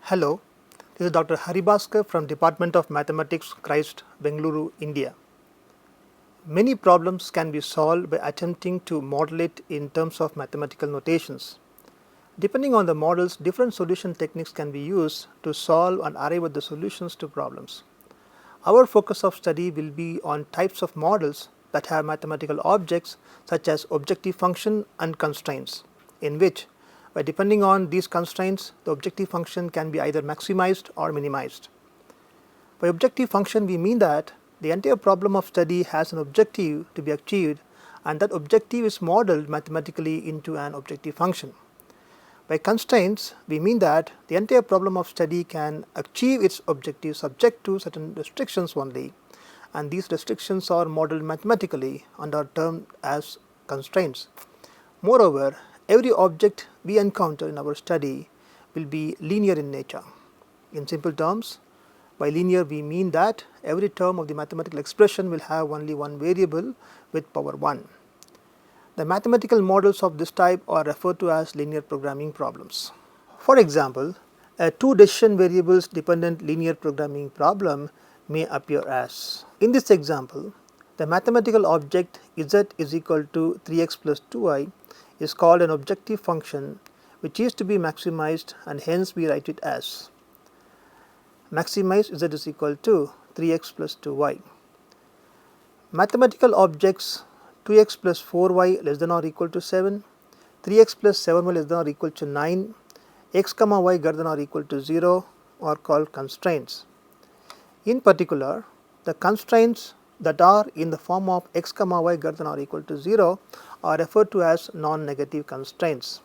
Hello, this is Dr. Haribhaskar from Department of Mathematics, Christ, Bengaluru, India. Many problems can be solved by attempting to model it in terms of mathematical notations. Depending on the models, different solution techniques can be used to solve and arrive at the solutions to problems. Our focus of study will be on types of models that have mathematical objects such as objective function and constraints, in which by depending on these constraints, the objective function can be either maximized or minimized. By objective function, we mean that the entire problem of study has an objective to be achieved, and that objective is modeled mathematically into an objective function. By constraints, we mean that the entire problem of study can achieve its objective subject to certain restrictions only, and these restrictions are modeled mathematically and are termed as constraints. Moreover, every object we encounter in our study will be linear in nature. In simple terms, by linear we mean that every term of the mathematical expression will have only one variable with power 1. The mathematical models of this type are referred to as linear programming problems. For example, a two decision variables dependent linear programming problem may appear as. In this example, the mathematical object z is equal to 3x plus 2y is called an objective function which is to be maximized, and hence we write it as maximize z is equal to 3x plus 2y. Mathematical objects 2x plus 4y less than or equal to 7, 3x plus 7y less than or equal to 9, x comma y greater than or equal to 0 are called constraints. In particular, the constraints that are in the form of x comma y greater than or equal to 0 are referred to as non-negative constraints.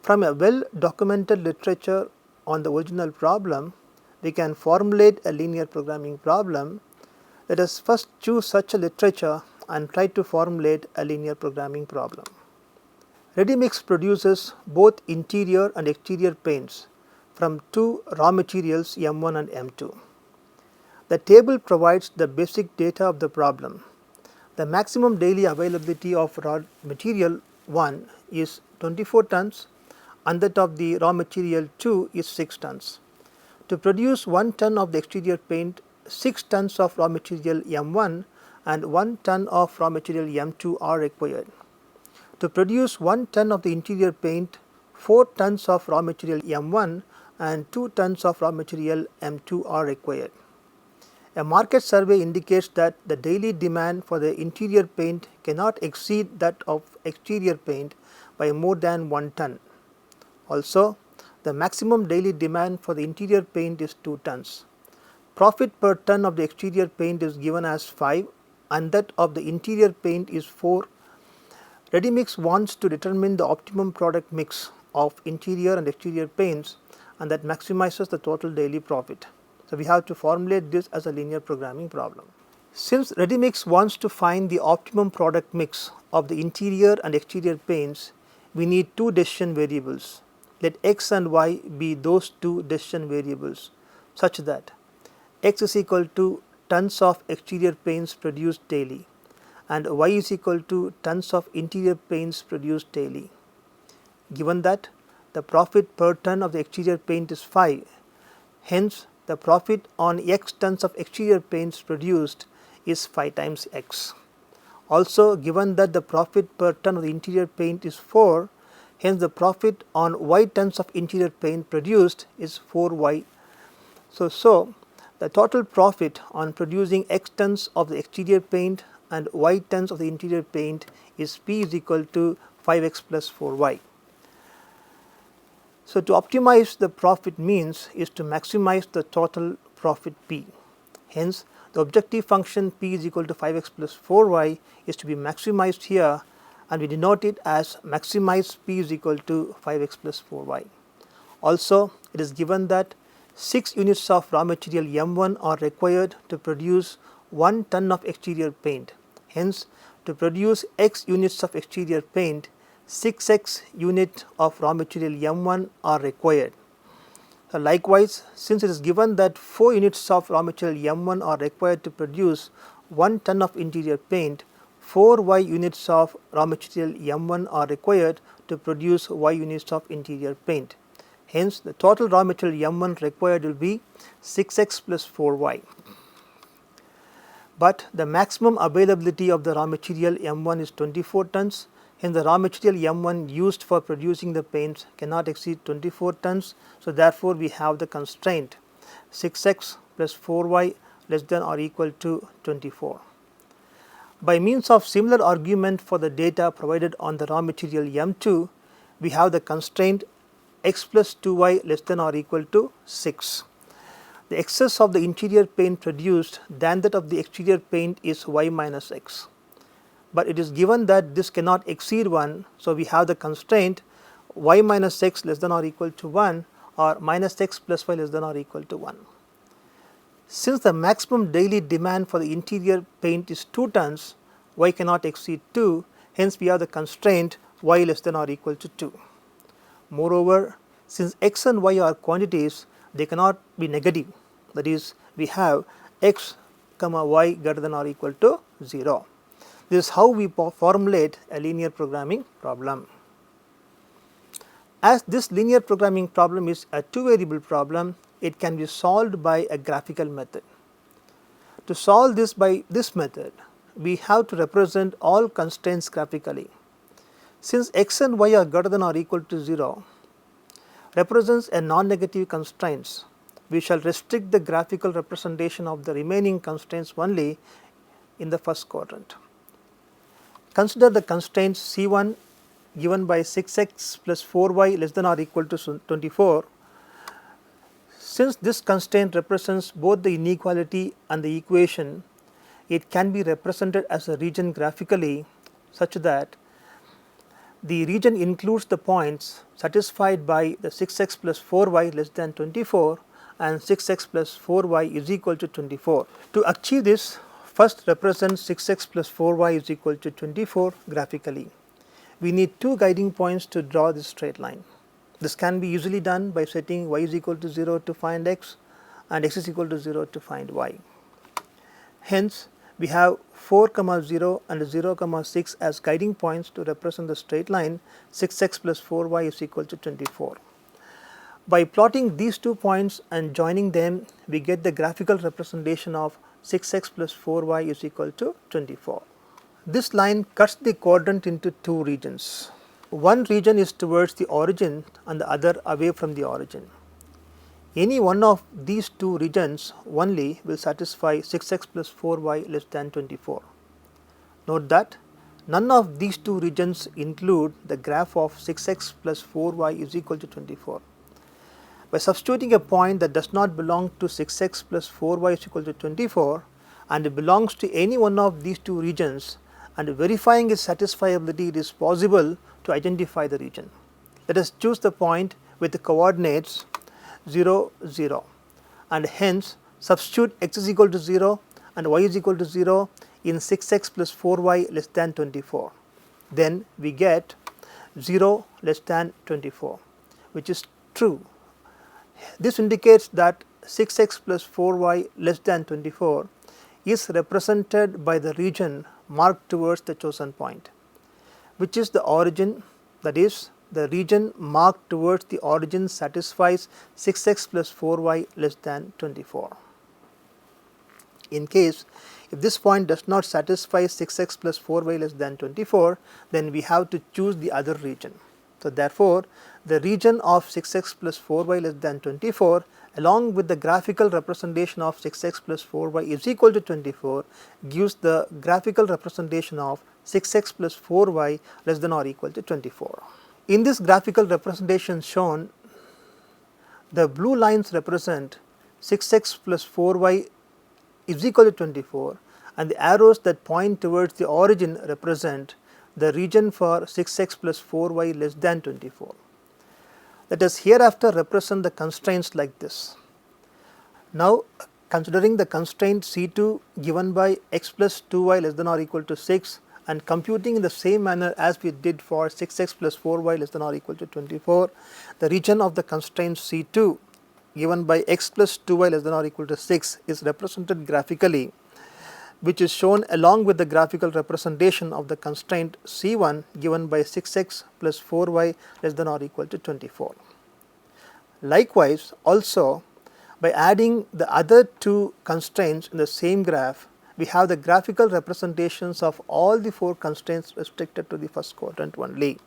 From a well documented literature on the original problem, we can formulate a linear programming problem. Let us first choose such a literature and try to formulate a linear programming problem. Ready-mix produces both interior and exterior paints from two raw materials M1 and M2. The table provides the basic data of the problem. The maximum daily availability of raw material 1 is 24 tons and that of the raw material 2 is 6 tons. To produce 1 ton of the exterior paint, 6 tons of raw material M1 and 1 ton of raw material M2 are required. To produce 1 ton of the interior paint, 4 tons of raw material M1 and 2 tons of raw material M2 are required. A market survey indicates that the daily demand for the interior paint cannot exceed that of exterior paint by more than 1 ton. Also, the maximum daily demand for the interior paint is 2 tons. Profit per ton of the exterior paint is given as 5 and that of the interior paint is 4. Ready-mix wants to determine the optimum product mix of interior and exterior paints, and that maximizes the total daily profit. So, we have to formulate this as a linear programming problem. Since Ready-mix wants to find the optimum product mix of the interior and exterior paints, we need two decision variables. Let x and y be those two decision variables such that x is equal to tons of exterior paints produced daily and y is equal to tons of interior paints produced daily. Given that the profit per ton of the exterior paint is 5, hence the profit on x tons of exterior paints produced is 5 times x. Also, given that the profit per ton of the interior paint is 4, hence the profit on y tons of interior paint produced is 4y. So the total profit on producing x tons of the exterior paint and y tons of the interior paint is P is equal to 5x plus 4y. So, to optimize the profit means is to maximize the total profit P. Hence, the objective function P is equal to 5x plus 4y is to be maximized here, and we denote it as maximize P is equal to 5x plus 4y. Also, it is given that 6 units of raw material M1 are required to produce 1 ton of exterior paint. Hence, to produce x units of exterior paint, 6x unit of raw material M1 are required. Likewise, since it is given that 4 units of raw material M1 are required to produce 1 ton of interior paint, 4y units of raw material M1 are required to produce y units of interior paint. Hence, the total raw material M1 required will be 6x plus 4y. But the maximum availability of the raw material M1 is 24 tons. Hence, the raw material M1 used for producing the paints cannot exceed 24 tons. So, therefore, we have the constraint 6x plus 4y less than or equal to 24. By means of similar argument for the data provided on the raw material M2, we have the constraint x plus 2y less than or equal to 6. The excess of the interior paint produced than that of the exterior paint is y minus x. But it is given that this cannot exceed 1. So, we have the constraint y minus x less than or equal to 1 or minus x plus y less than or equal to 1. Since the maximum daily demand for the interior paint is 2 tons, y cannot exceed 2, hence we have the constraint y less than or equal to 2. Moreover, since x and y are quantities, they cannot be negative, that is, we have x comma y greater than or equal to 0. This is how we formulate a linear programming problem. As this linear programming problem is a 2-variable problem, it can be solved by a graphical method. To solve this by this method, we have to represent all constraints graphically. Since x and y are greater than or equal to 0, represents a non-negative constraints, we shall restrict the graphical representation of the remaining constraints only in the first quadrant. Consider the constraints C1 given by 6x plus 4y less than or equal to 24. Since this constraint represents both the inequality and the equation, it can be represented as a region graphically such that the region includes the points satisfied by the 6x plus 4y less than 24 and 6x plus 4y is equal to 24. To achieve this, first represent 6x plus 4y is equal to 24 graphically. We need two guiding points to draw this straight line. This can be easily done by setting y is equal to 0 to find x and x is equal to 0 to find y. Hence, we have 4, 0 and 0, 6 as guiding points to represent the straight line 6x plus 4y is equal to 24. By plotting these 2 points and joining them, we get the graphical representation of 6x plus 4y is equal to 24. This line cuts the quadrant into 2 regions. One region is towards the origin and the other away from the origin. Any one of these 2 regions only will satisfy 6x plus 4y less than 24. Note that none of these 2 regions include the graph of 6x plus 4y is equal to 24. By substituting a point that does not belong to 6x plus 4y is equal to 24 and it belongs to any one of these 2 regions and verifying its satisfiability, it is possible to identify the region. Let us choose the point with the coordinates 0, 0 and hence substitute x is equal to 0 and y is equal to 0 in 6x plus 4y less than 24. Then we get 0 less than 24, which is true. This indicates that 6x plus 4y less than 24 is represented by the region marked towards the chosen point, which is the origin, that is, the region marked towards the origin satisfies 6x plus 4y less than 24. In case if this point does not satisfy 6x plus 4y less than 24, then we have to choose the other region. So, therefore, the region of 6x plus 4y less than 24 along with the graphical representation of 6x plus 4y is equal to 24 gives the graphical representation of 6x plus 4y less than or equal to 24. In this graphical representation shown, the blue lines represent 6x plus 4y is equal to 24 and the arrows that point towards the origin represent the region for 6x plus 4y less than 24. Let us hereafter represent the constraints like this. Now, considering the constraint C2 given by x plus 2y less than or equal to 6 and computing in the same manner as we did for 6x plus 4y less than or equal to 24, the region of the constraint C2 given by x plus 2y less than or equal to 6 is represented graphically, which is shown along with the graphical representation of the constraint C1 given by 6x plus 4y less than or equal to 24. Likewise, also by adding the other two constraints in the same graph, we have the graphical representations of all the 4 constraints restricted to the first quadrant only.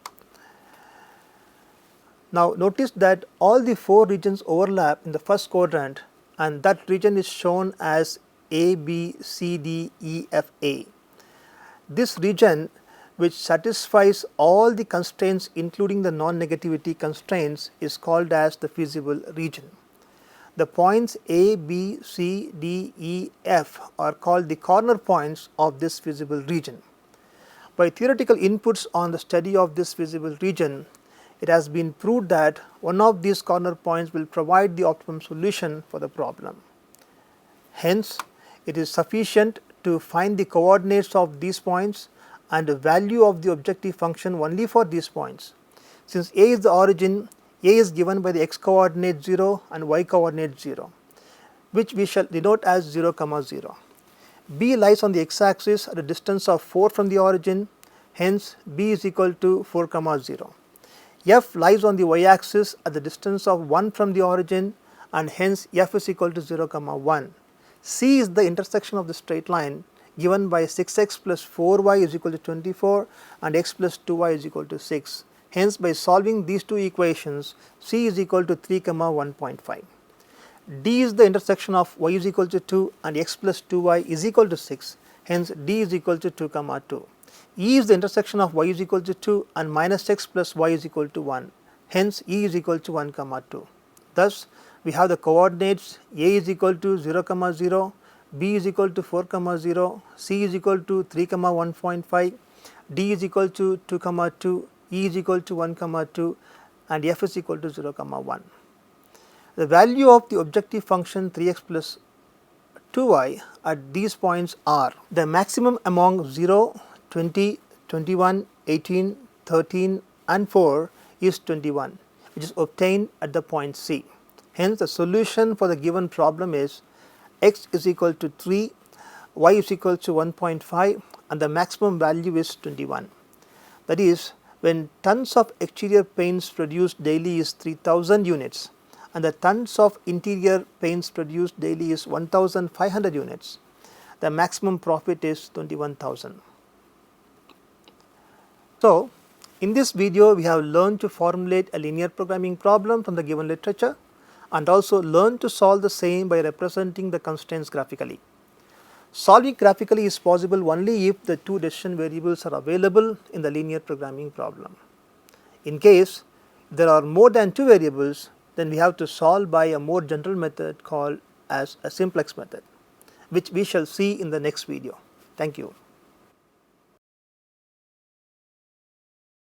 Now, notice that all the 4 regions overlap in the first quadrant, and that region is shown as A, B, C, D, E, F, A. This region, which satisfies all the constraints including the non-negativity constraints, is called as the feasible region. The points A, B, C, D, E, F are called the corner points of this feasible region. By theoretical inputs on the study of this feasible region, it has been proved that one of these corner points will provide the optimum solution for the problem. Hence, it is sufficient to find the coordinates of these points and the value of the objective function only for these points. Since A is the origin, A is given by the x coordinate 0 and y coordinate 0, which we shall denote as 0, 0. B lies on the x axis at a distance of 4 from the origin, hence B is equal to 4, 0. F lies on the y axis at the distance of 1 from the origin, and hence F is equal to 0, 1. C is the intersection of the straight line given by 6x plus 4y is equal to 24 and x plus 2y is equal to 6. Hence, by solving these two equations, C is equal to 3, 1.5. D is the intersection of y is equal to 2 and x plus 2y is equal to 6. Hence, D is equal to 2, 2. E is the intersection of y is equal to 2 and minus x plus y is equal to 1. Hence, E is equal to 1, 2. Thus, we have the coordinates A is equal to 0, 0, B is equal to 4, 0, C is equal to 3, 1.5, D is equal to 2, 2, E is equal to 1, 2, and F is equal to 0, 1. The value of the objective function 3x plus 2y at these points are the maximum among 0, 20, 21, 18, 13 and 4 is 21, which is obtained at the point C. Hence, the solution for the given problem is x is equal to 3, y is equal to 1.5 and the maximum value is 21. That is, when tons of exterior paints produced daily is 3000 units and the tons of interior paints produced daily is 1500 units, the maximum profit is 21,000. So, in this video we have learned to formulate a linear programming problem from the given literature and also learn to solve the same by representing the constraints graphically. Solving graphically is possible only if the two decision variables are available in the linear programming problem. In case there are more than 2 variables, then we have to solve by a more general method called as a simplex method, which we shall see in the next video. Thank you.